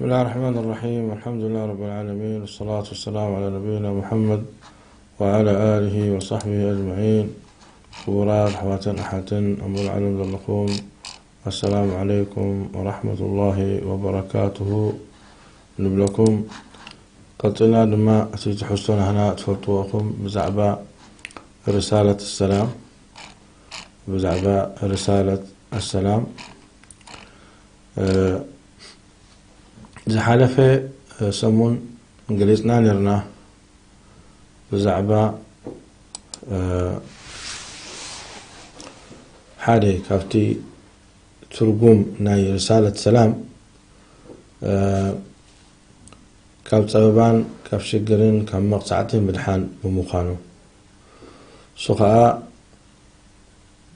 الله الرحمن الرحيم. الحمد لله رب العالمين، والصلاة والسلام على نبينا محمد وعلى آله وصحبه أجمعين. خبراء حواتن أحاتن أمر العلم ذلكم. السلام عليكم ورحمة الله وبركاته. نبلكم قلتنا لما أتيت حسنا هنا تفرطوكم بزعباء رسالة السلام. زحالفة سمون انجليزنا نرنا بزعباء حادي كافتي ترجم ناي رسالة سلام كاب صبابان كاب شجرين كاب مقطعتين بدحان بمخانو سخاء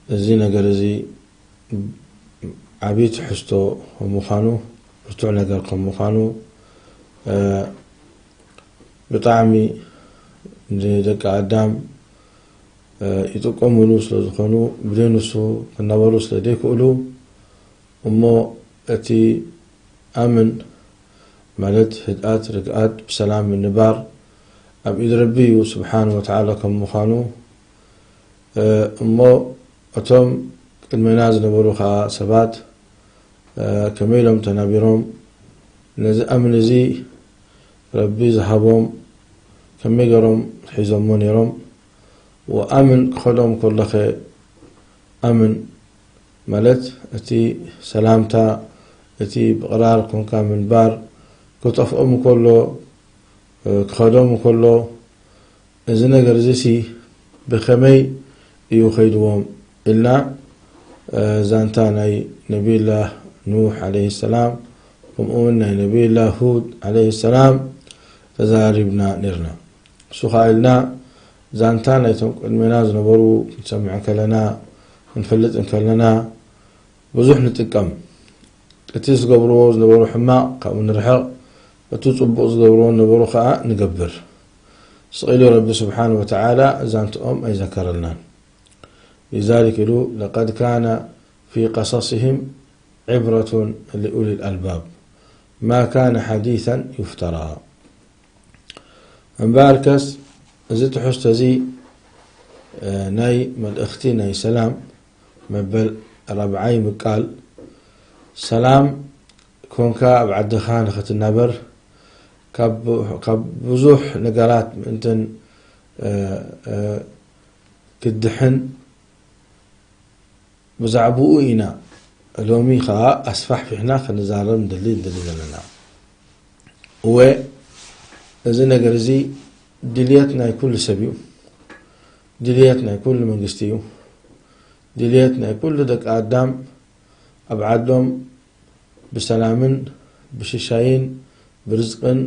زينة جرزي عبيت حستو ومخانو رتوع نقرقم مخانو بطعمي دك عدام يتقوم ولوس لزخانو بدينوسو كنابروس لديك أولو ومو أتي أمن مالت هدآت رقآت بسلام من نبار أم إذ ربي سبحانه وتعالى كم مخانو أمو أتم المنازل نبروخا سبات كميلهم تنابيرهم أمن زي ربي زهبهم كميقرهم حيزهم منيرهم وأمن خلهم كل خير أمن مالت أتي سلامتا أتي بقرار كون كامل بار كتف كله خدهم كله إذن قرزيسي بخمي يخيدوهم إلا زانتاني نبي الله نوح عليه السلام ومؤمنا نبي الله هود عليه السلام تزاربنا نرنا سخائلنا زانتانا المناز نبرو نسمع كلنا نفلت كلنا بزح نتقم اتيس قبروز نبرو حماق قام نرحق وتصبوز قبروز نبرو خاء نقبر سئلوا رب سبحانه وتعالى زانت أي ذكر لنا لذلك لقد كان في قصصهم عبرة لأولي الألباب ما كان حديثا يفترى. مباركس زيت حستزي ناي من اختي ناي سلام مبل ربعي مقال سلام كونكا بعد خان خت النبر كاب بزوح نقرات انتن كدحن بزعبو إنا لومي خا أسفح في هنا خنزارم دليل لنا هو إذا نجرزي دليتنا كل سبيو دليتنا كل منجستيو دليتنا كل دك آدم أبعدهم بسلامن بششاين برزقن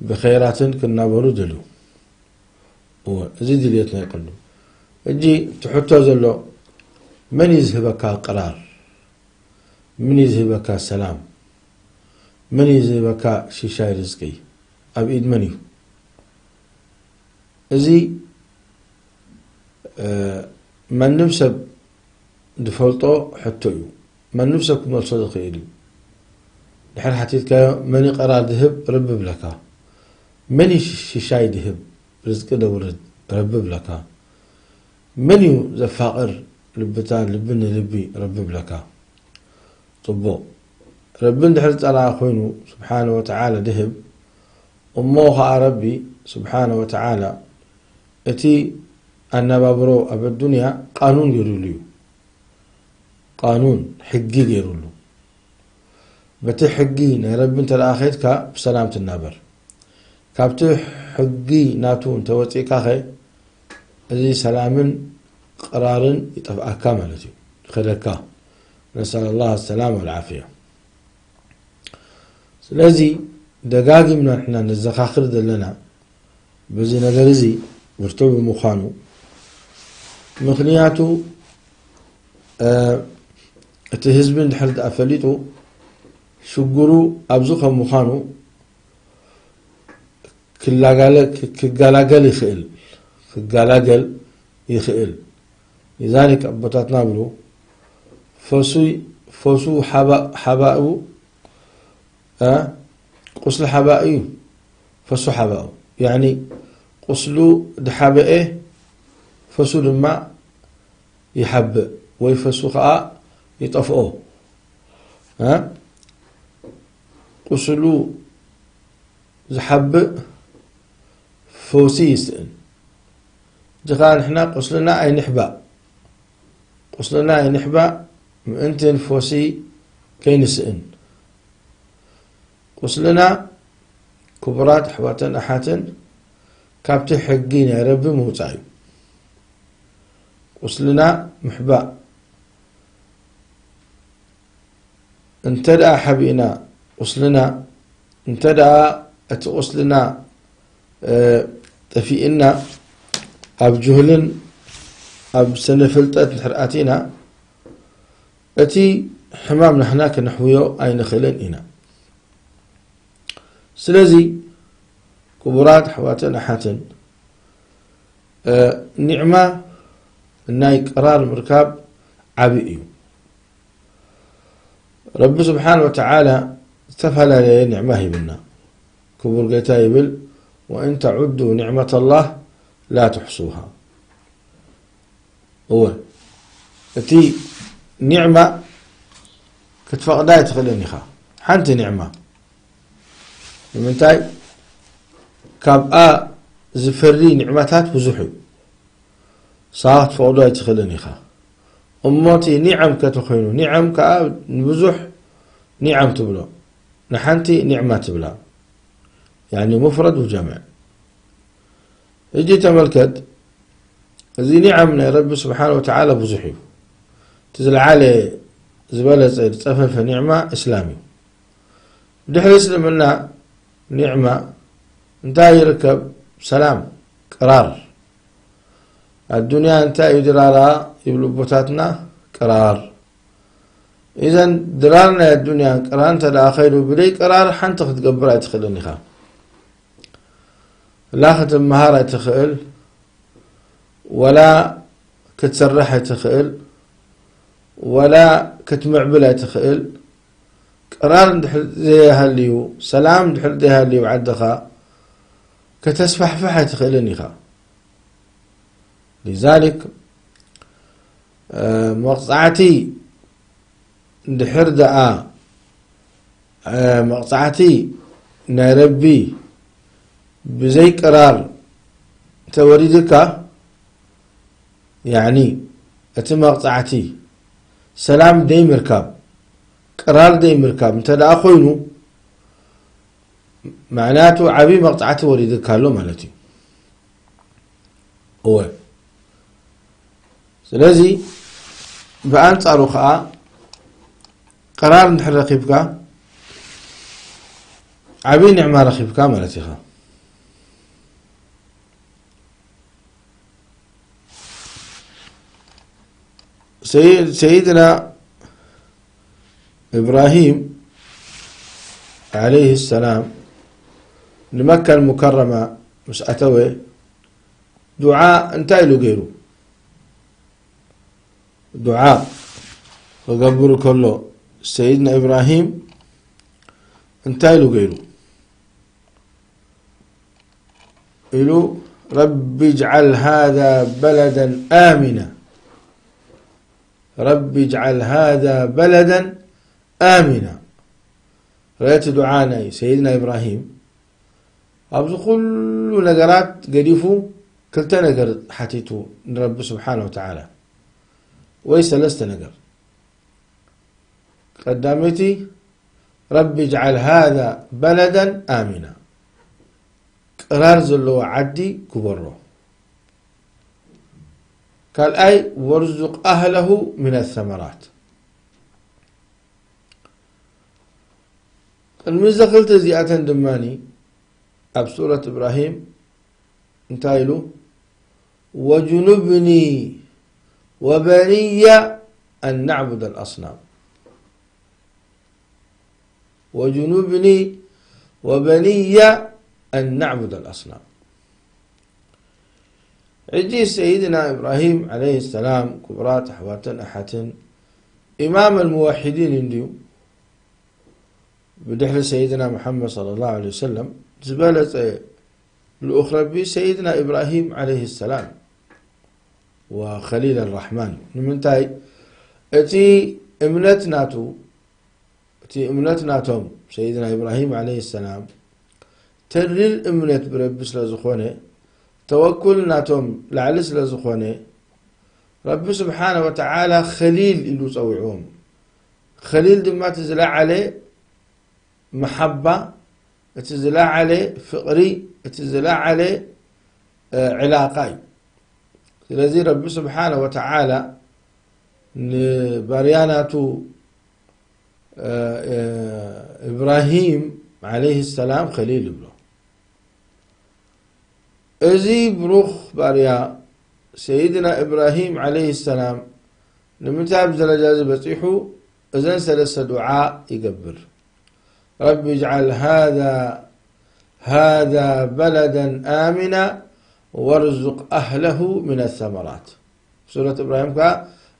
بخيرات كنا برودلو هو إذا دليتنا يقولو اجي تحطه زلو من يذهبك قرار من يذهبك سلام من يذهبك شيشاي رزقي أبيد مني إذي من نفسك دفلطو حتى من نفسك من الصدق إلي لحال حتيتك من قرار ذهب ربب لك من شيشاي ذهب رزق دورد ربب لك من يزفاقر لبتان لبني لبي ربب لك طبو ربنا دحرت على أخوينه سبحانه وتعالى ذهب أموها ربي سبحانه وتعالى أتي أن بابرو أبا الدنيا قانون يروليو قانون حقي يرولو بتي حقي رب انت الآخرتك بسلامة النابر كابتو حقي ناتون توتيك أخي أذي سلامن قرار يطفأ كاملتي خلقا نسأل الله السلامة والعافية. لذي دقاق من احنا نزخاخر دلنا بزي نغرزي ورتوب مخانو مخنياتو اتهزبن دحرد أفليتو شقرو أبزوخ مخانو كقالاقل يخيل كقالاقل يخيل. لذلك أبطاتنا بلو فسو حباء قسل حبائي فسو حباء يعني قسلو دحابئه فسو لما يحب ويفسو خاء يطفئه ها قسلو زحب فوسي يسئن جغال احنا قسلنا اي نحبا قسلنا اي نحبا انتن فوسي كي نسئن قسلنا كبرات حواتن احاتن كابتي حقين يا ربي موتاي قسلنا محبا انتدأ حبينا قسلنا انتدأ اتقسلنا تفيئنا اب جهل اب سنفلتت نحرقاتنا اتي حمام نحناك نحويو اي نخلين انا سلازي كبرات حواتن احاتن نعمة الناي قرار مركاب عبئي رب سبحانه وتعالى استفهل عليه نعمه بنا كبر قيتا يبل وإن تعدوا نعمة الله لا تحصوها هو تي نعمة كتفقدها تخليني خا حنت نعمة من تاي كابقى زفري نعمتات بزحو صارت فقدها تخليني خا أمتي نعم كتخينو نعم كأب بزح نعم تبلا نحنتي نعمة تبلا يعني مفرد وجمع يجي تملكت ذي نعم يا رب سبحانه وتعالى بزحيف تزل عليه زبالة زيد تفف نعمة إسلامي بدح يسلم لنا نعمة انتا يركب سلام قرار الدنيا انتا يدرارها يبلبوتاتنا قرار إذن درارنا الدنيا قرار انتا لا خير بلي قرار حنتخ تقبرها تخلني خا لا ختم مهارة تخيل ولا كتسرح تخيل ولا كتمعبلة تخيل قرار دحل زيها الليو سلام دحل زيها الليو عدخا كتسفح فحة تخيلني خا لذلك مقطعتي دحر دعا مقطعتي نربي بزي قرار توريدك يعني اتم مقطعتي سلام دي مركب قرار دي مركب انت دا اخوينو معناته عبي مقطعتي وريدك له مالتي هو سلازي بأنصارو خا قرار نحر رقيبك عبي نعمة رقيبك مالتي خا سيدنا إبراهيم عليه السلام لمكة المكرمة مش أتوي دعاء انتهي له غيره دعاء وقبر كله سيدنا إبراهيم انتهي له غيره إلو رب اجعل هذا بلدا آمنا رب اجعل هذا بلدا آمنا رأيت دعانا سيدنا إبراهيم أبزو كل نقرات قريفو كلتا نقر حتيتو رب سبحانه وتعالى ويسلست نقر قدامتي رب اجعل هذا بلدا آمنا قرار زلو عدي كبره قال أي وارزق أهله من الثمرات المزقلت زيادة دماني أب سورة إبراهيم انتايلو وجنبني وبني أن نعبد الأصنام وجنبني وبني أن نعبد الأصنام عجي سيدنا إبراهيم عليه السلام كبرات حواتن أحاتن إمام الموحدين انديو بدحل سيدنا محمد صلى الله عليه وسلم زبالة الأخرى بسيدنا إبراهيم عليه السلام وخليل الرحمن من تاي أتي امنتناتهم سيدنا إبراهيم عليه السلام ترل امنت بربس لزخونه توكلناتهم لعلس لزخونه رب سبحانه وتعالى خليل إلو صوعهم خليل دما تزلع عليه محبة تزلع عليه فقري تزلع عليه علاقاي الذي رب سبحانه وتعالى برياناتو إبراهيم عليه السلام خليل بلو أزي بروخ باريا سيدنا إبراهيم عليه السلام لمتاب زلجاز بطيحو إذن سلس دعاء يقبر رب اجعل هذا بلدا آمنا وارزق أهله من الثمرات سورة إبراهيم قال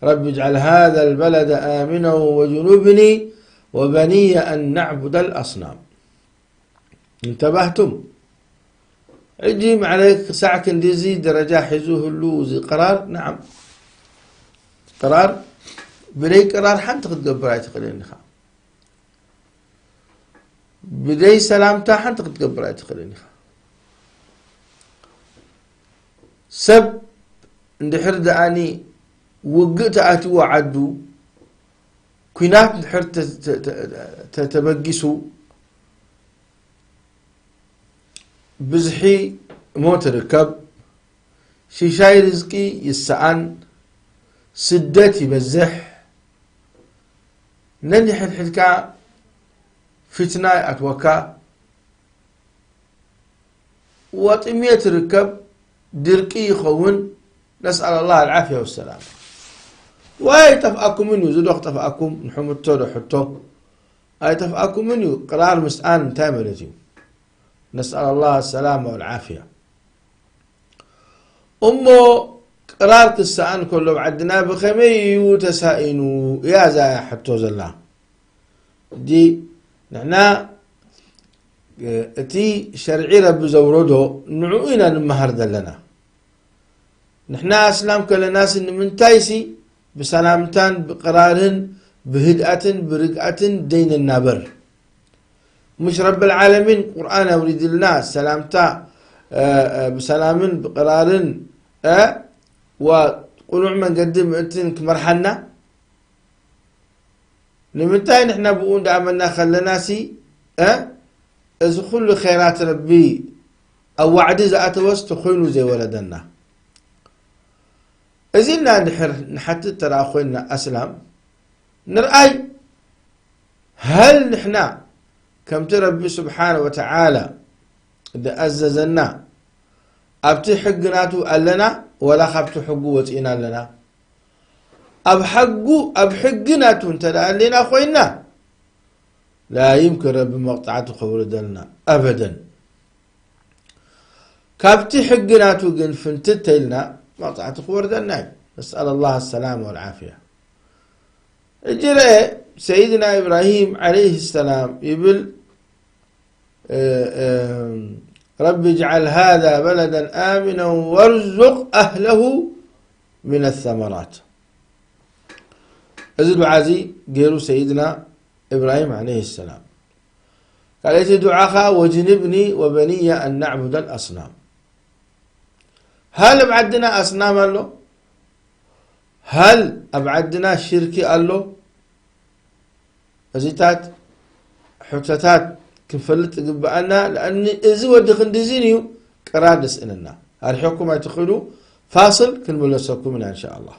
رب اجعل هذا البلد آمنا وجنوبني وبني أن نعبد الأصنام انتبهتم عجيم عليك ساعة ديزي درجة حزوه اللوزي قرار نعم قرار بدي قرار حنت تقبر اي تقليني خا بدي سلامتا حنت تقبر اي تقليني خا سب اندحر داني وقت اتي وعدو كينات اندحر تبقسو بزحي موت ركب شيشاي رزقي يسعن سدتي بزح نني حدكا فتنة أتوكا وطمية ركب دركي خون نسأل الله العافية والسلام واي تفأكم منو زد وقت تفأكم نحمد تولو حطو اي تفأكم منو قرار مسآن تاملتي نسأل الله السلامة والعافية أمو قرار السآن كله عدنا بخمي وتسائنو يا زايا حطو زلا دي نحنا اتي شرعي رب زوردو نعوينا نمهر دلنا نحنا اسلام كل ناس ان من تايسي بسلامتان بقرارن بهدأة برقعة دين النابر مش رب العالمين قرآن أريد الناس سلامتا بسلام بقرارن وقلوع من قدم انتنك مرحنا لمنتاي نحنا بقول دعمنا خلناسي إذا كل خيرات ربي أو وعد إذا أتوسط خينو زي ولدنا إذن نحتى ترى أخونا أسلام نرأي هل نحنا كم تربي سبحانه وتعالى إذا أززنا أبتي حقناتو ألنا ولا خبت حقوة إنا لنا أب حقناتو انتدى لنا أخونا لا يمكن رب مقطعته خبر دلنا أبدا كابتي حقناتو قن فنتتلنا مقطعته خبر دلنا نسأل الله السلام والعافية اجري سيدنا إبراهيم عليه السلام يقول رب اجعل هذا بلدا آمنا وارزق أهله من الثمرات أزل عزي قيروا سيدنا إبراهيم عليه السلام قال يتي دعاها وجنبني وبني أن نعبد الأصنام هل أبعدنا أصنام الله هل أبعدنا شركي الله أزيتات حتتات كنفلت قبعنا لأن إذا ودخن ديزينيو كرادس إننا الحكم يتخلو فاصل كنملسكم منها إن شاء الله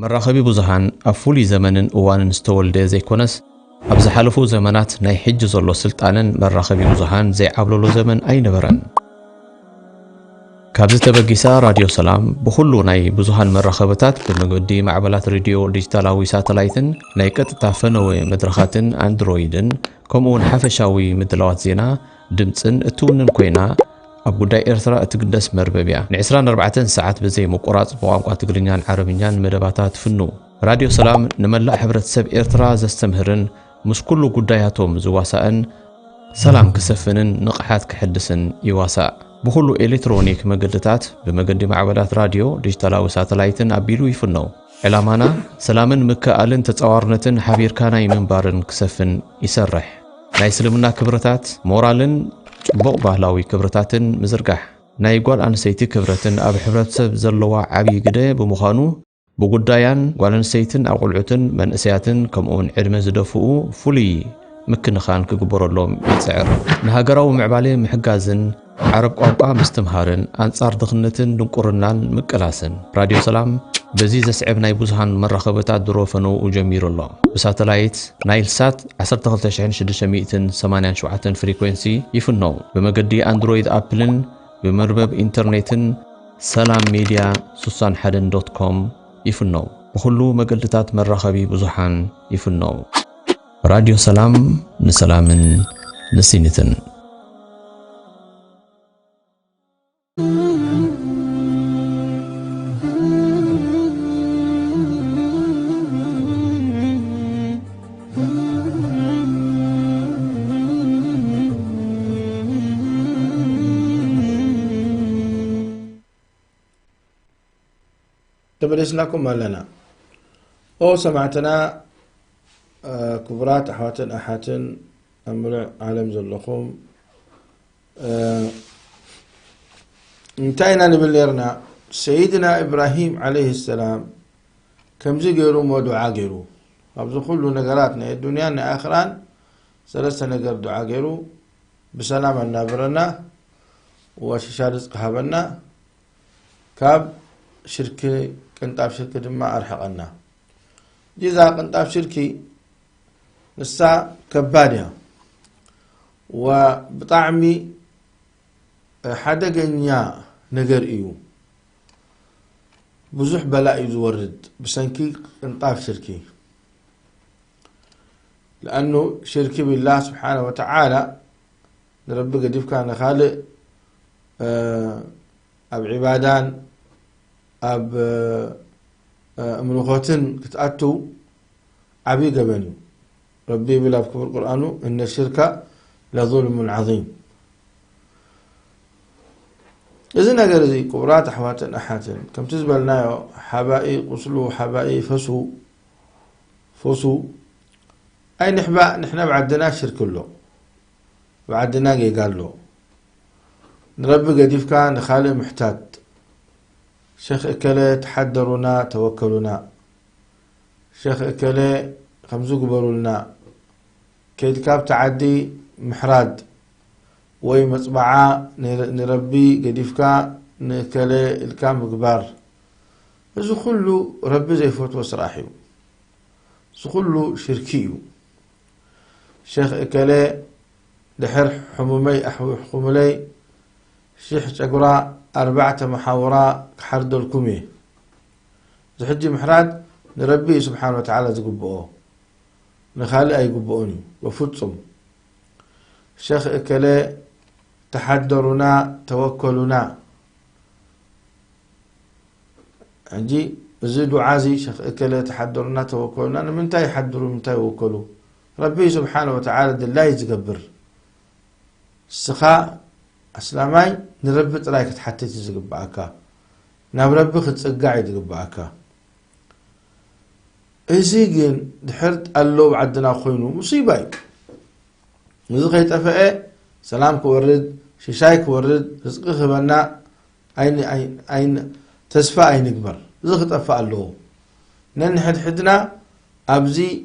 مراخبي بوزهان أفولي زمن أوان استولد زي كونس أبز حلفو زمنات ناي حج زلو سلطانن مراخبي بوزهان زي عبلولو زمن أي نبرن ካብዚ ተበጊሳ ራድዮ ሰላም ብኩሉ ናይ ብዙሃን መራኸብታት ብመገዲ ማዕበላት ሬድዮ ዲጂታላዊ ሳተላይትን ናይ ቀጥታ ፈነወ መድረኻትን ኣንድሮይድን ከምኡውን ሓፈሻዊ ምድላዋት ዜና ድምፅን እትውንን ኮይና ኣብ ጉዳይ ኤርትራ እትግደስ መርበብያ ን24 ሰዓት ብዘይ ምቁራጽ ብቋንቋ ትግርኛን ዓረብኛን መደባታት ፍኑ ራድዮ ሰላም ንመላእ ሕብረተሰብ ኤርትራ ዘስተምህርን ምስ ኩሉ ጉዳያቶም ዝዋሳእን ሰላም ክሰፍንን ንቕሓት ክሕድስን ይዋሳእ ብኩሉ ኤሌክትሮኒክ መገድታት ብመገዲ ማዕበላት ራድዮ ዲጂታላዊ ሳተላይትን ኣቢሉ ይፍነው ዕላማና ሰላምን ምክኣልን ተጻዋርነትን ሓቢርካ ናይ ምንባርን ክሰፍን ይሰርሕ ናይ እስልምና ክብረታት ሞራልን ጽቡቕ ባህላዊ ክብረታትን ምዝርጋሕ ናይ ጓል ኣንሰይቲ ክብረትን ኣብ ሕብረተሰብ ዘለዋ ዓብይ ግደ ብምዃኑ ብጉዳያን ጓል ኣንሰይትን ኣቁልዑትን መንእሰያትን ከምኡውን ዕድመ ዝደፍኡ ፍሉይ ምክንኻን ክግበረሎም ይጽዕር ንሃገራዊ ምዕባለ ምሕጋዝን ዓረብ ቋንቋ ምስትምሃርን ኣንጻር ድኽነትን ድንቁርናን ምቅላስን ራድዮ ሰላም በዚ ዘስዕብ ናይ ብዙሃን መራኸብታት ድሮፈነው ጀሚሩ ኣሎ ብሳተላይት ናይልሳት 12687 ፍሪኩዌንሲ ይፍነው ብመገዲ ኣንድሮይድ ኣፕልን ብመርበብ ኢንተርኔትን ሰላም ሚድያ 61.com ይፍነው ብኩሉ መገድታት መራኸቢ ብዙሃን ይፍነው ራድዮ ሰላም ንሰላምን ንሲንትን تبلسناكم لنا او سمعتنا كبرات احواتن احاتن امرع عالم زلخم انتهينا نبليرنا سيدنا ابراهيم عليه السلام كم زيرو ودعاء غيرو ابز كل نغراتنا الدنيا اخران ثلاثه نغر دعاء غيرو بسلام النابرنا وششا رزق هبنا كاب شركه قنطاف شركه دما ارحقنا جزا قنطاف شركي نسا كبادها وبطعمي حدقنيا نجر ايو بزح بلاء يزورد بسنكي قنطاف شركي لانه شركي بالله سبحانه وتعالى نربي قديف كان خالق اب عبادان اب ملوخوتن كتاتو عبي قبني ربي بلا في القرآن إن الشرك لظلم عظيم إذن أقول زي كبرات أحوات أحاتن كم تزبلنا حبائي قسلو حبائي فسو أي نحن بعدنا شرك له بعدنا قال له نربي قديف كان خالي محتاج شيخ إكلي تحدرنا توكلنا شيخ إكلي خمسو قبروا لنا كيد كاب تعدي محراد وي مطبعة نربي قديفكا نكلي الكام كبار بزو كله ربي زي فوت وسراحيو كله شركيو شيخ إكلي دحر حمومي أحوي حمولي شيخ شقرا 4 محاورة كحرد الكومي زحجي محراد نربي سبحانه وتعالى زقبوه نخالي أي قبؤني وفتهم شيخ إكلي تحدرنا توكلنا عندي زيدوا عازي شيخ إكلي تحدرنا توكلنا أنا من تاي يحدروا من تاي يوكلوا ربي سبحانه وتعالى لا يتقبر السخاء أسلامي نربي ترايك تحتي تزقبعك ناب ربي ختصقع يتقبعك إزيجين دحرت قالوا بعدنا خوينو مصيبة نزق يتفق سلام كورد شيشاي كورد رزق خبنا أين تسفى أين كبر رزق تفق له ننحد حدنا أبزي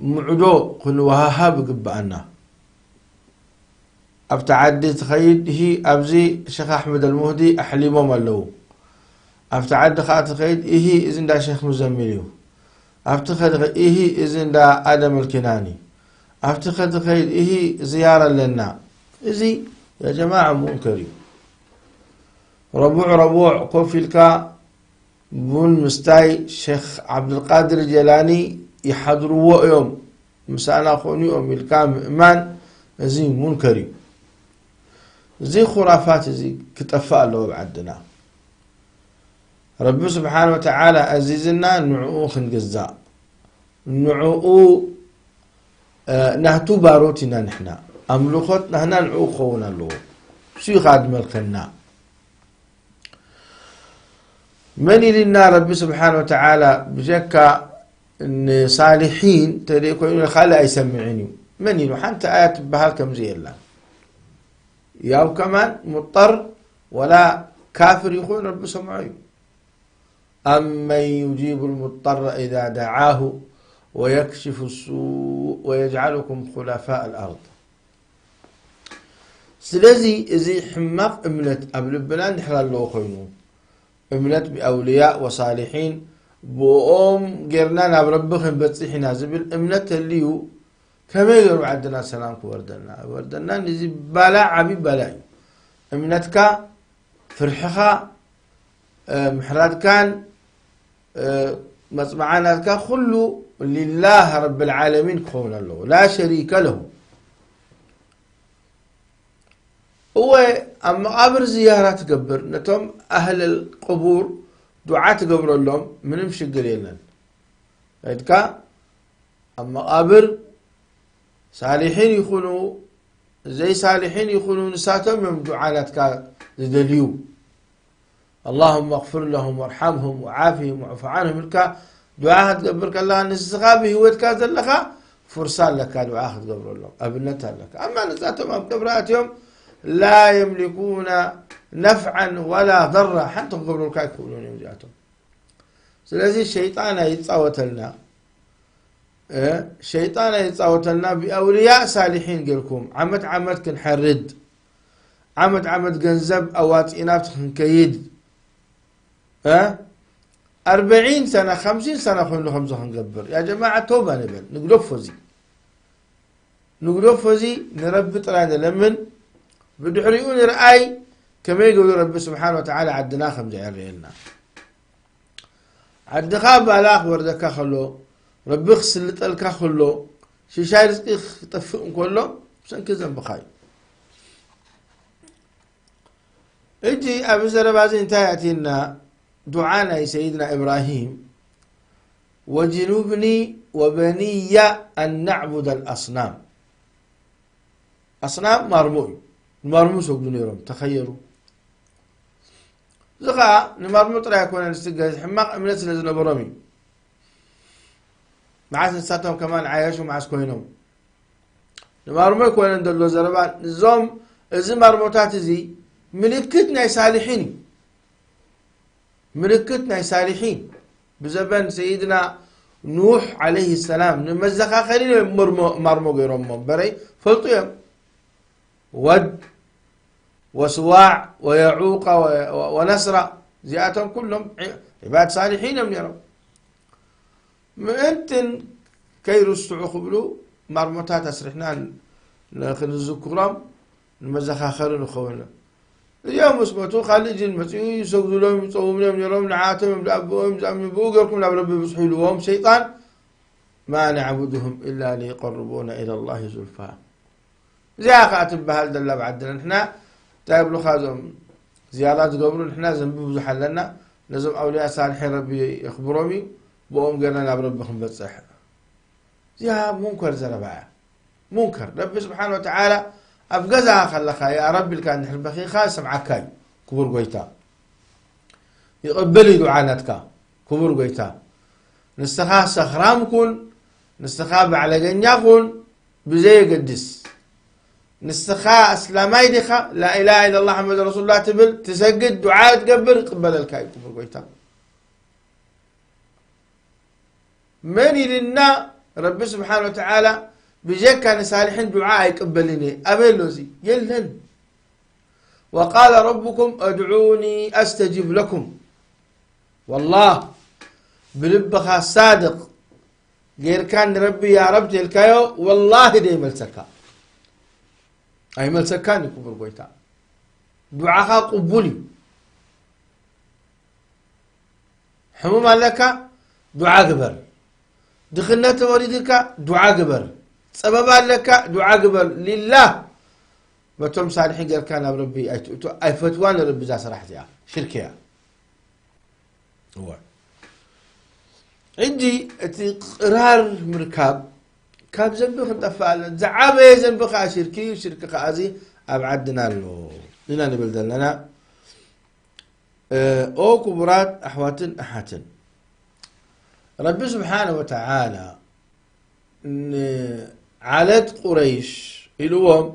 معدو قلوا هاب قبأنا أبتعدي تخيد هي أبزي شيخ أحمد المهدي أحليمو ملو أبتعد خاطر خيد إيه إذن دا شيخ مزمليو أفتخد إيه إذن دا آدم الكناني أفتخد خيد إيه زيارة لنا إذي يا جماعة منكري ربوع كوفيلكا بون مستاي شيخ عبد القادر الجيلاني يحضروا يوم مسانا خوني يوم الكام إيمان زي منكري زي خرافات زي كتفاء له بعدنا رب سبحانه وتعالى عزيزنا نعوه خنجزاء نعوه نهتو باروتنا نحنا أملوختنا هنا نعوه خونا له شي خادم الخنا من لنا رب سبحانه وتعالى بجكا إن صالحين تريكون خالي يسمعني من يلو حتى آيات بهالكم زي الله ياو كمان مضطر ولا كافر يخون رب سمعي أمن يجيب المضطر إذا دعاه ويكشف السوء ويجعلكم خلفاء الأرض سلازي إزي حماق إملت قبل بلان نحلال له خينو إملت بأولياء وصالحين بقوم قرنا بربخن بتصيحنا زبل إملت الليو كما يقولوا عندنا سلام وردنا نزي بلا عبي بلاي إملتك فرحخا محراد كان مصمعانك كله لله رب العالمين كون له لا شريك له هو أما قبر زيارات قبر نتم أهل القبور دعاء قبر لهم من مش قليلا هيدكا أما قبر صالحين يخونوا زي صالحين يخونوا نساتهم يوم دعاناتك زدليو اللهم اغفر لهم وارحمهم وعافهم وعف عنهم الكا دعاء تقبرك الله نسخابه ويتكاز لك فرسان لك دعاء تقبر لهم أبنتها لك أما نساتهم قبراتهم لا يملكون نفعا ولا ضرا حتى قبر الكا يكونون يمجاتهم سلازي الشيطان يتصاوتلنا الشيطان يتصاوتلنا بأولياء صالحين قلكم عمد كنحرد عمد جنزب أوات إنابت كيد 40 سنة 50 سنة خلنا خمسة نقبر يا جماعة توبة نبل نقلب فوزي نربط رانا لمن بدحريون رأي كما يقول رب سبحانه وتعالى عدنا خمسة عرينا عد خاب علاق وردك خلو رب يغسل لك خلو شي رزقي يطفئهم كله عشان كذا بخاي اجي ابو زربازين تاتينا دعانا يا سيدنا ابراهيم وجنوبني وبني ان نعبد الاصنام اصنام مرمو سوقدون يوم تخيلوا زغا نمرمو طرا يكون نستجاز حماق امنت نزل برمي مع ساتهم كمان عايشوا مع سكوينهم نمرمو يكون ندلو زربان زوم ازي مرموتات زي ملكتنا صالحين بزبن سيدنا نوح عليه السلام نمزخا خليل مرمو غيرهم بري فلطيهم ود وسواع ويعوق ونسر زياتهم كلهم عباد صالحين من يروا انتن كيرو السعوخ بلو مرموتات اسرحنا لكن الذكرام نمزخا خليل خونا اليوم اسمتو خلي جن مسيو يسوقوا لهم يصومون لهم يرون نعاتهم يبلعبوهم زعموا بوقركم لا ربي بصحيلوهم شيطان ما نعبدهم الا ليقربونا الى الله زلفى زي كاتب بهالدله بعدنا احنا طيب لو خازم زيارات قبروا احنا ذنب بزح لنا لازم اولياء صالحين ربي يخبرومي بقوم قلنا ربكم بتصح يا منكر زربا منكر ربي سبحانه وتعالى أبقزها خلقها يا رب كان نحربخي خاص معكاي كبر قويتا يقبلي دعانتك كبر قويتا نستخا سخرام كون نستخا على جنيا كون بزي قدس نستخا اسلامي دخا لا اله الا الله محمد رسول الله تبل تسجد دعاء تقبل قبل الكاي كبر قويتا من لنا رب سبحانه وتعالى بجك كان صالحين دعاء يقبلني أبلوزي يلن وقال ربكم ادعوني استجب لكم والله بلبخا صادق غير كان ربي يا رب تلكايو والله دي ملسكا اي ملسكاني كبر قويتا دعاها قبولي حموم لك دعاء قبر دخلنا وريدك دعاء قبر سبب لك دعاء قبر لله بتوم صالحين قال كان ربي اي فتوان ربي ذا صراحتي شركه هو عندي اقرار مركب كاب زنبخ نطفال زعابه زنبخ شركي وشركه قازي ابعدنا له لنا نبل لنا او كبرات احواتن احاتن ربي سبحانه وتعالى عالت قريش الوم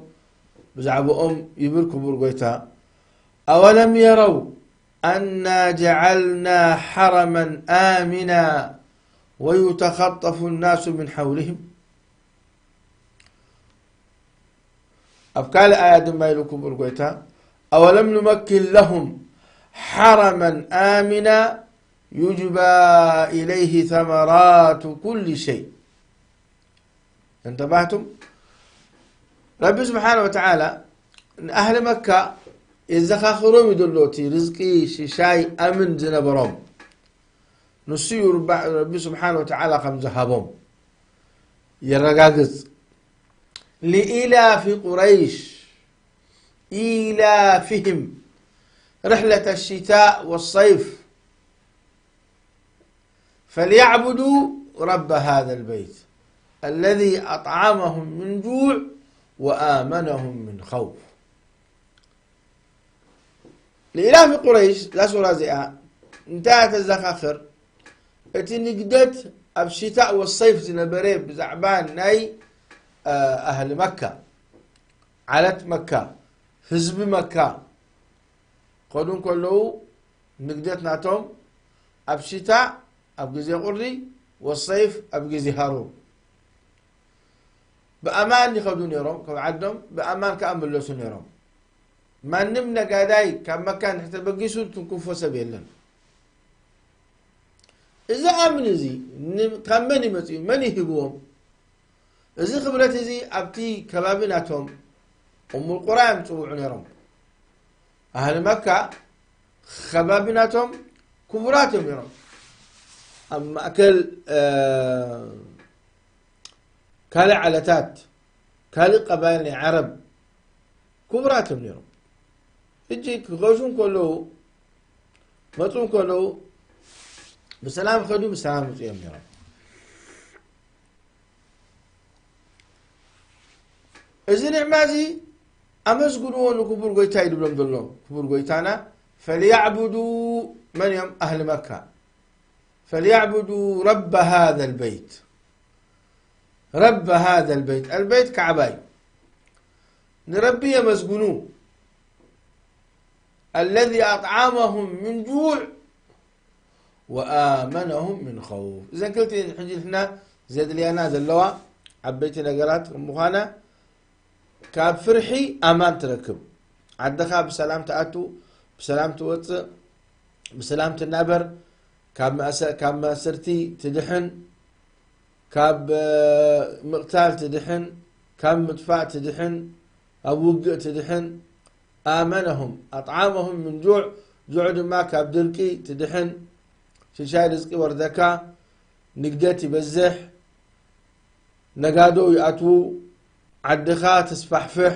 بزعبهم يبركوا برقويتا أولم يروا أنا جعلنا حرما آمنا ويتخطف الناس من حولهم أبكال آيات ما يلوكوا برقويتا أولم نمكن لهم حرما آمنا يجبى إليه ثمرات كل شيء انتبهتم؟ ربي سبحانه وتعالى أهل مكة إذا خاخرهم يدلوتي رزقي شاي أمن زنبرهم نسيو ربي سبحانه وتعالى خم ذهبهم يرقاقز لإلاف قريش إلافهم رحلة الشتاء والصيف فليعبدوا رب هذا البيت الذي أطعمهم من جوع وآمنهم من خوف لإلاف قريش لا سورة زيها انتهت الزخاخر اتي نقدت الشتاء والصيف زنبريب بزعبان ناي أهل مكة علت مكة حزب مكة قدون كله نقدت ناتهم الشتاء أبجزي قري والصيف أبجزي هارون بأمان يخدون يروم كعدهم بأمان كأمبلسون يروم ما نمنا قاداي كم مكان حتى بقيسون تكون فسبيلا إذا أمن زي كم مني مسيو مني هبوهم إذا خبرت زي أبتي كبابناتهم أم القرآن تروعون يروم أهل مكة خبابناتهم كبراتهم يروم أما أكل كالي علتات كالي قبائل عرب كبراتهم اليوم يجيك غوشون كله مطلوم كله بسلام خدو بسلام وطيام يا رب إذن إعمازي أمس قلوه كبر قويتا يدبلن دلو كبر قويتانا فليعبدوا من يوم أهل مكة فليعبدوا رب هذا البيت رب هذا البيت البيت كعباي نربي مسجونو الذي أطعمهم من جوع وآمنهم من خوف إذا قلت حجي هنا زيد لي أنا زلوا عبيت نقرات مخانا كاب فرحي أمان تركب عدخا بسلام تأتو بسلام توت بسلام تنابر كاب سرتي تدحن كاب مقتال تدحن كاب مدفع تدحن أو وقع تدحن آمنهم أطعامهم من جوع جوع ما كاب دركي تدحن شاي رزقي وردكا نقدتي بزح نقادو يأتو عدخا تسفحفح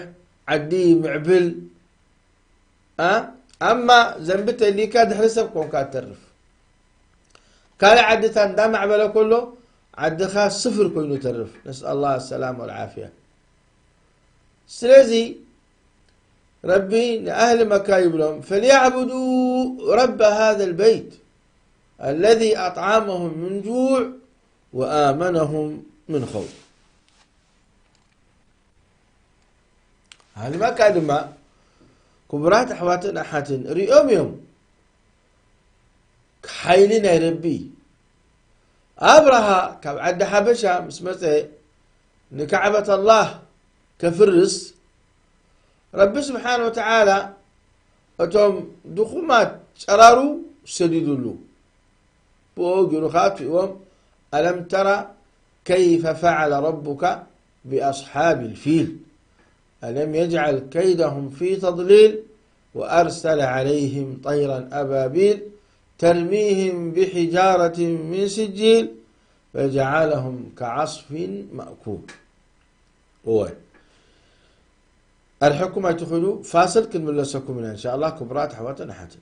عدي معبل أما زنبت اللي كاد حسب كون كاد ترف كان عدتان دا معبله كله عدخا صفر كونه ترف نسأل الله السلامة والعافية سلازي ربي أهل مكايب لهم فليعبدوا رب هذا البيت الذي أطعمهم من جوع وآمنهم من خوف هذا ما كان ما كبرات أحواتنا حاتن ريوم يوم حيلنا ربي أبرها كعد حبشة مسمته نكعبة الله كفرس ربي سبحانه وتعالى أتوم دخومات شرارو سديدوا له بوجرخات فيهم ألم ترى كيف فعل ربك بأصحاب الفيل ألم يجعل كيدهم في تضليل وأرسل عليهم طيرا أبابيل ترميهم بحجارة من سجيل فجعلهم كعصف مأكول. هو الحكم تدخلوا فاصل كل من لسكم منها إن شاء الله كبرات حوات نحات.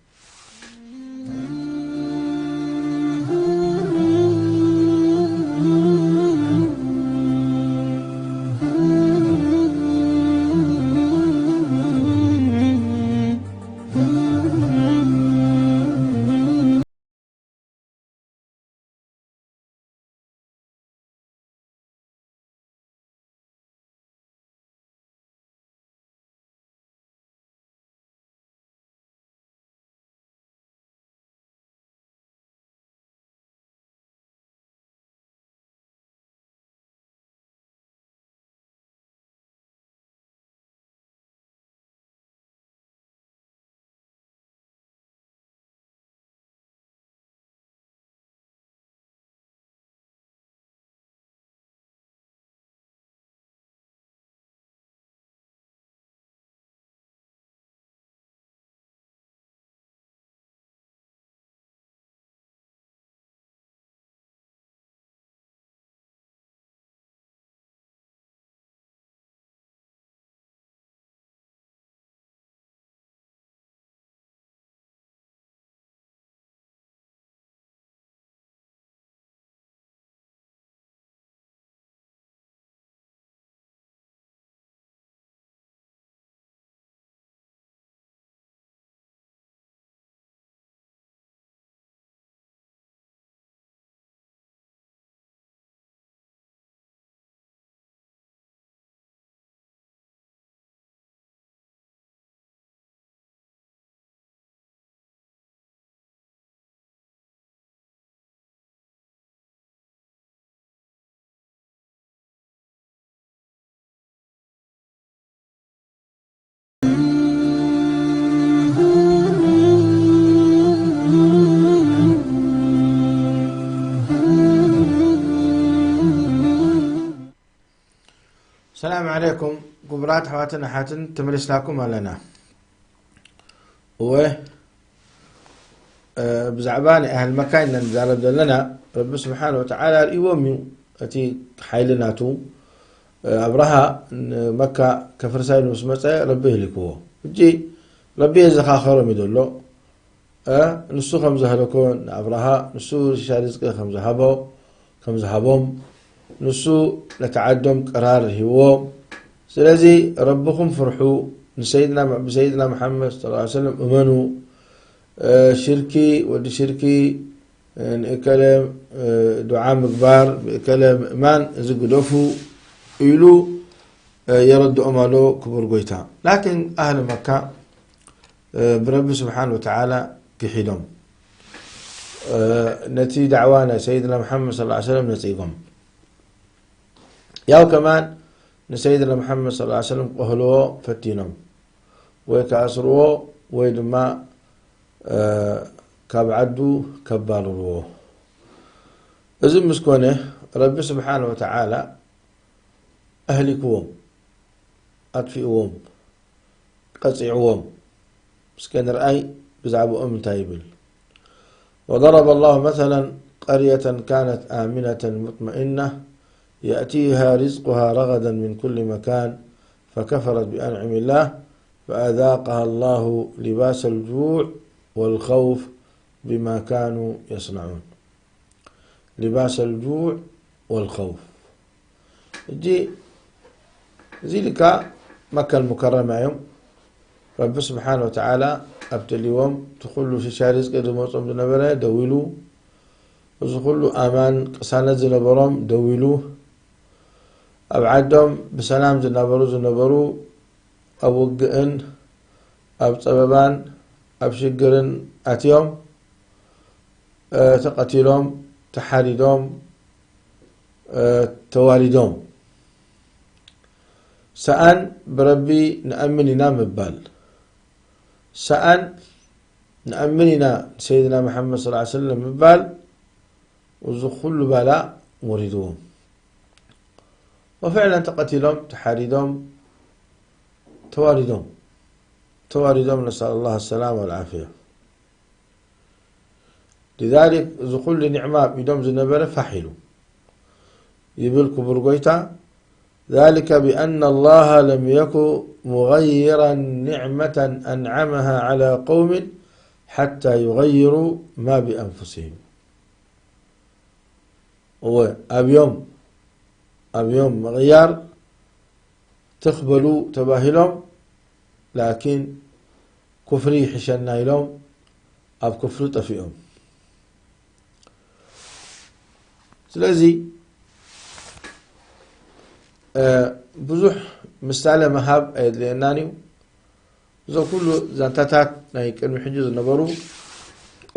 السلام عليكم كبرات حواتنا حاتن تمرس لكم لنا و بزعبان أهل مكان نزارب لنا رب سبحانه وتعالى يوم أتي حيلناتو أبرها مكة كفرساين وسمسة ربي لكوه جي ربي يزخاخر ميدولو نسو خمزة هلكون أبرها نسو شارزق خمزة هبوم نسو لتعدم قرار هو سلازي ربكم فرحوا بسيدنا محمد صلى الله عليه وسلم امنوا شركي ودي شركي كلام دعاء مكبار كلام ايمان زقدوفو يلو يرد امالو كبر قويتا. لكن اهل مكة برب سبحانه وتعالى كحيلهم نتي دعوانا سيدنا محمد صلى الله عليه وسلم نتيقهم ياو كمان نسيدنا محمد صلى الله عليه وسلم قهلوه فتينهم ويكاسروه ويدما كابعدو كبالروه إذن مسكونه رب سبحانه وتعالى أهلكوهم أطفئوهم قطعوهم مسكين رأي بزعبوا تايبل. وضرب الله مثلا قرية كانت آمنة مطمئنة يأتيها رزقها رغدا من كل مكان فكفرت بأنعم الله فأذاقها الله لباس الجوع والخوف بما كانوا يصنعون. لباس الجوع والخوف جي ذلك مكة المكرمة يوم رب سبحانه وتعالى أبتليهم تقولوا شي رزق دموصهم دنبرة دويلو وزقولوا أمان قسانة زنبرهم دويلو أبعدهم بسلام زنبرو أبوقئن أبصببان أبشقرن أتيهم تقتلهم تحاريدهم توالدهم سأن بربي نأمننا مبال سأن نأمننا سيدنا محمد صلى الله عليه وسلم مبال وزخل بالا مريدوهم وفعلا تقتلهم تحاريدهم توالدهم نسأل الله السلامة والعافية. لذلك إذا كل نعمة بدم زنبر فحلو يبل كبر قويتا ذلك بأن الله لم يكن مغيرا نعمة أنعمها على قوم حتى يغيروا ما بأنفسهم. هو أبيوم مغيار تقبلوا تباهلهم لكن كفري حشنا لهم أب كفر طفئهم. سلازي بزح مستعلى مهاب أيد لأنانيو زو كله زانتاتات نايك المحجز النبرو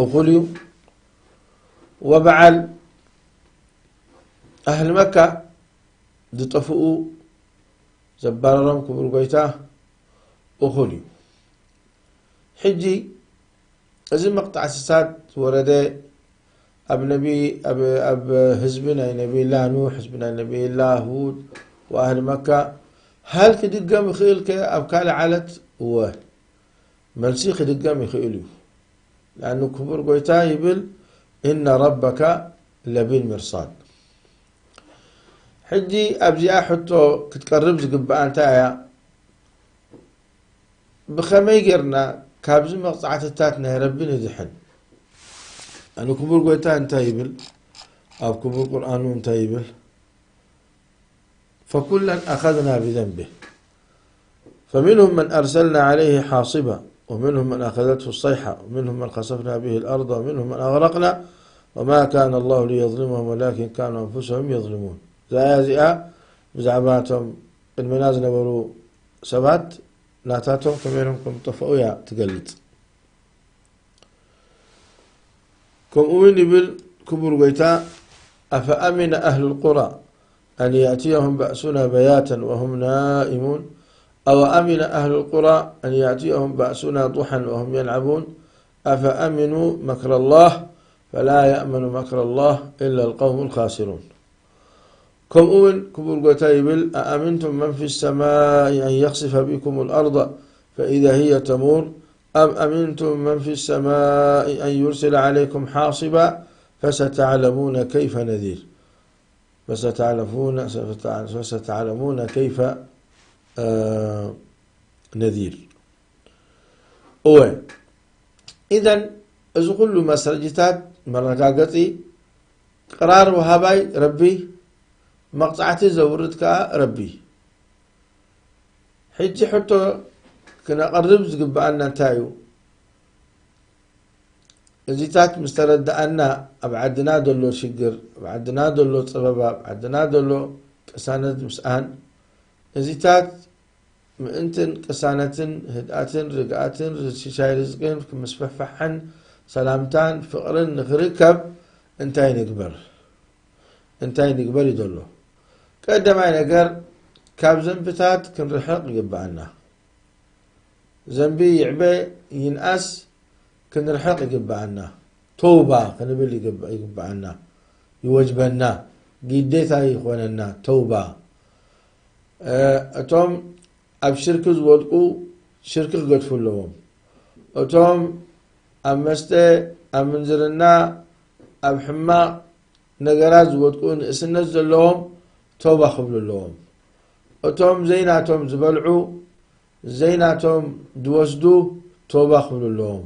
أقوليو وبعل أهل مكة دطفؤوا زبارهم كبر قويتا أقوليو حجي أزي مقطع سساد ورده أب نبي أب حزبنا نبي الله نوح حزبنا نبي الله هود وأهل مكة هل كدقام يخيلك أب كال علت هو ملسي كدقام يخيلو لأنه كبر قويتا يبل إن ربك لبالمرصاد. حجي أبزي أحطو كتقرب زقبان تايا بخمي قرنا كابز مقطعة التاتنا ربنا زحن أنه كبر قويتا انتايبل أو كبر قرآن انتايبل فكلا أخذنا بذنبه فمنهم من أرسلنا عليه حاصبا ومنهم من أخذته الصيحة ومنهم من خسفنا به الأرض ومنهم من أغرقنا وما كان الله ليظلمهم ولكن كانوا أنفسهم يظلمون. زيازئة بزعباتهم المنازل نبرو سبات ناتاتهم كمينهم كم طفئويا تقلت كم أمني بالكبر قيتا أفأمن أهل القرى أن يأتيهم بأسنا بياتا وهم نائمون أو أمن أهل القرى أن يأتيهم بأسنا ضحى وهم يلعبون أفأمنوا مكر الله فلا يأمن مكر الله إلا القوم الخاسرون. كم أمن كبر قتيبل أأمنتم من في السماء أن يخسف بكم الأرض فإذا هي تمور أم أمنتم من في السماء أن يرسل عليكم حاصبا فستعلمون كيف نذير فستعلمون كيف نذير. إذن إذا كل مسرجتات مرقاقتي قرار وهاباي ربي مقطعتي زورتك ربي حجي حتى كنا قرب زقبأنا تايو زيتات مسترد أن أبعدنا دلو شجر أبعدنا دلو صبابا أبعدنا دلو كسانة مسآن زيتات انتن كسانتن هداتن رقاتن شاي رزقين كمسفححن سلامتان فقرن نخركب انتاي نقبر يدلو قدما نقر كاب زنبتات كن رحق يقبعنا زنبي يعبي ينأس كن رحق يقبعنا توبة كنبل يقبعنا يوجبنا قديتا يخواننا توبة أتوم أب شركز ودقو شركز قدفل لهم أتوم أمستي أمنزلنا أب حما نقراز ودقون اسنزل لهم توبة خبل لهم أتوم زيناتهم زبلعو زيناتهم دوسدو توبة خبل لهم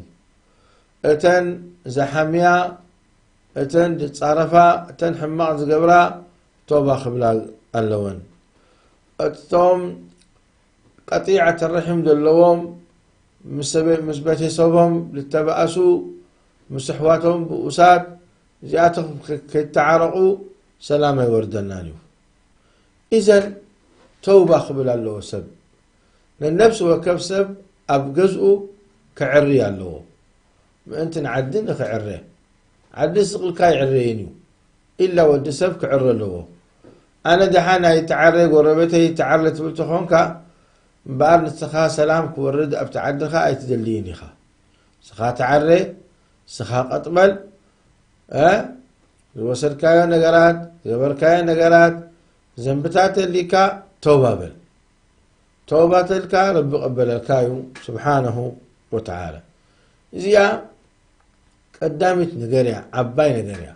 أتن زحميا أتن تصارفا أتن حماق زقبرا توبة خبل اللون أتوم قطيعة الرحم دلوهم مسبتي صوبهم للتبأسوا مسحواتهم بأساد زياتهم كيتعرقوا سلامة وردنانيو. إذن توبة قبل الله سب للنفس وكبسب أبجزء كعري الله ما أنت نعدن كعري عدن سقل كاي عرينيو إلا ودسب كعر الله. أنا دحانا يتعرق وربته يتعرت بلتخونك بارن سخا سلام كورد أبتعدخا أي تدليني خا سخا تعري سخا قطبل الوسر كايا نقرات زبر كايا نقرات زنبتات اللي كا توبة بل توبة الكا رب قبل الكايو سبحانه وتعالى زيا قدامت نجريا عباي نجريا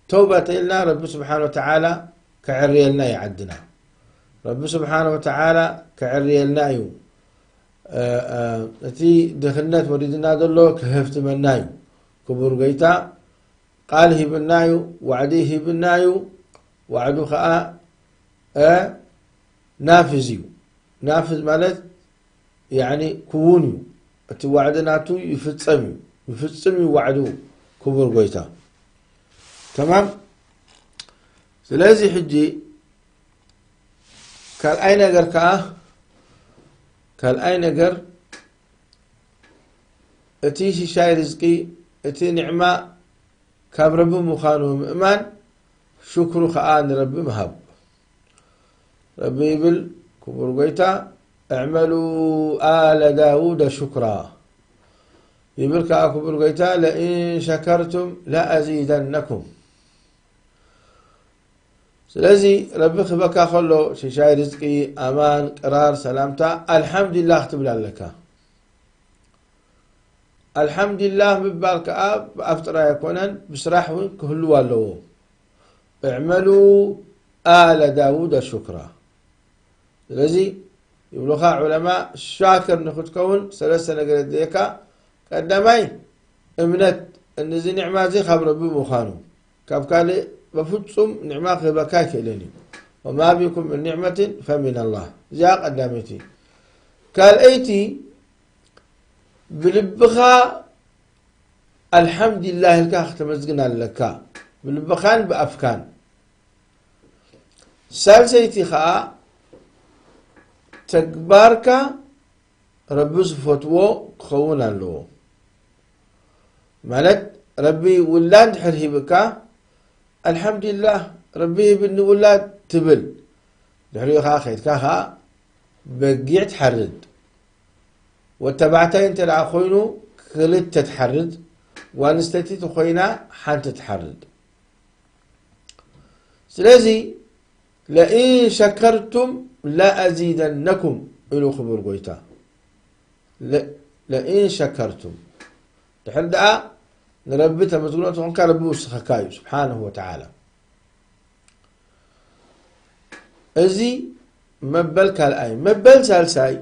توبة إلنا رب سبحانه وتعالى كعري لنا يعدنا رب سبحانه وتعالى كعري لنا يو أتي دخلنا وريدنا دلو كهفت منايو كبر قيتا قال هي بالنايو وعديه بالنايو وعدو خاء نافذيو نافذ مالت يعني كونيو أتي وعدناتو يفتصمي وعدو كبر قيتا تمام سلازي حجي كان أين أجر كان أين أجر أتيشي شاي رزقي أتي نعمة كاب رب مخانو مؤمن شكر خآن رب مهب ربي يبل كبر قيتا اعملوا آل داود شكرا يبل كبر قيتا لئن شكرتم لأزيدنكم سلازي ربي خبكا خلو شاي رزقي امان قرار سلامتا الحمد لله اختب لك الحمد لله ببالك افطر يكونن بسراح كله والو اعملوا آل داود شكرا سلازي يبلغها علماء شاكر نخد كون سلسة نقرد ديكا قدامي امنت ان زي نعمة زي خبر ربي مخانو كابكالي بفتصم نعمة خبكاك إليني وما بكم من نعمة فمن الله جاء قدامتي قال ايتي بلبخا الحمد لله الكاخ تمزقنا لك بلبخان بأفكان سالسيتي خاء تكبارك ربي صفتوه خونا له مالت ربي ولان تحرهي بكا الحمد لله ربي بن ولاد تبل دحلو خا خيت كاها بقيت تحرد وتبعتين تلع خوينو كلت تتحرد وانستتي تخوينا حانت تتحرد سلازي لئن شكرتم لا أزيدنكم إلو خبر قويتا لئن شكرتم تحرد نربي تمزقون تقول كربي وسخكايو سبحانه وتعالى ازي مبل كالاي مبل سالساي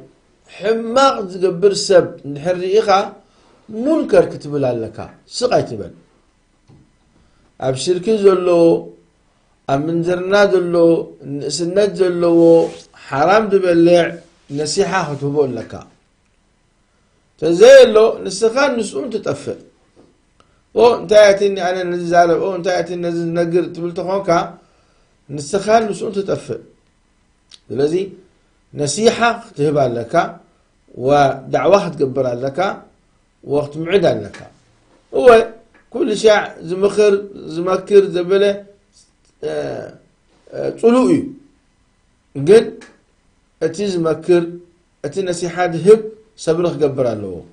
حماق تقبر سب نحريقها منكر كتب لك سقاي تبل ابشركي زلو امنزرنا زلو سنت زلو حرام تبلع نصيحه خطبون لك تزيلو نسخان نسؤون تتفق او انت ياتيني انا نزال او انت ياتيني نقر تبل تخونكا نسخان نسؤون تتفق الذي نصيحة تهبها لك ودعوة تقبر لك وقت معد لك هو كل شيء زمكر زبله طلوعي قل اتي زمكر اتي نصيحة هب صبرك قبر له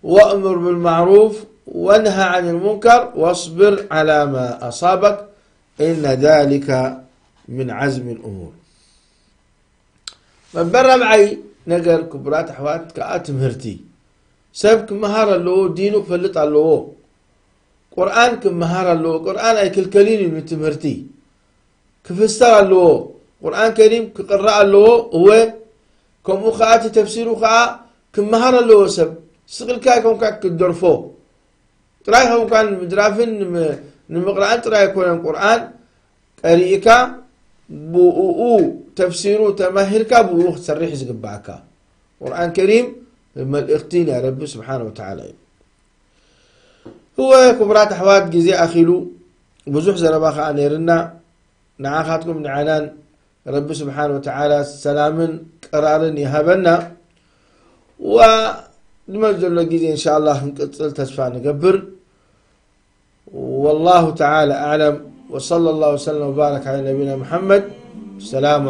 وأمر بالمعروف وانهى عن المنكر واصبر على ما أصابك إن ذلك من عزم الأمور من برا معي نقر كبرات حوات كآت مهرتي سبك مهارة له دينك فلط له قرآن كم مهارة له قرآن أي كالكلين من تمهرتي كفستر له قرآن كريم كقراء له هو كم أخاة تفسير أخاة كم مهارة له سب سقل كاكم كاك الدرفو تراي هم كان مدرافين نمقرأ تراي يكون القرآن قريئك بو تفسيره تمهلك بو تسريح زقبعك قرآن كريم لما الاختين يا رب سبحانه وتعالى هو كبرات حوات جزي أخيلو بزوح زرباخ عن يرنا نعاخاتكم نعانان رب سبحانه وتعالى سلام قرار يهبنا ونمجل لقيدي إن شاء الله نقتل تسفع نقبر والله تعالى أعلم وصلى الله وسلم وبارك على نبينا محمد. السلام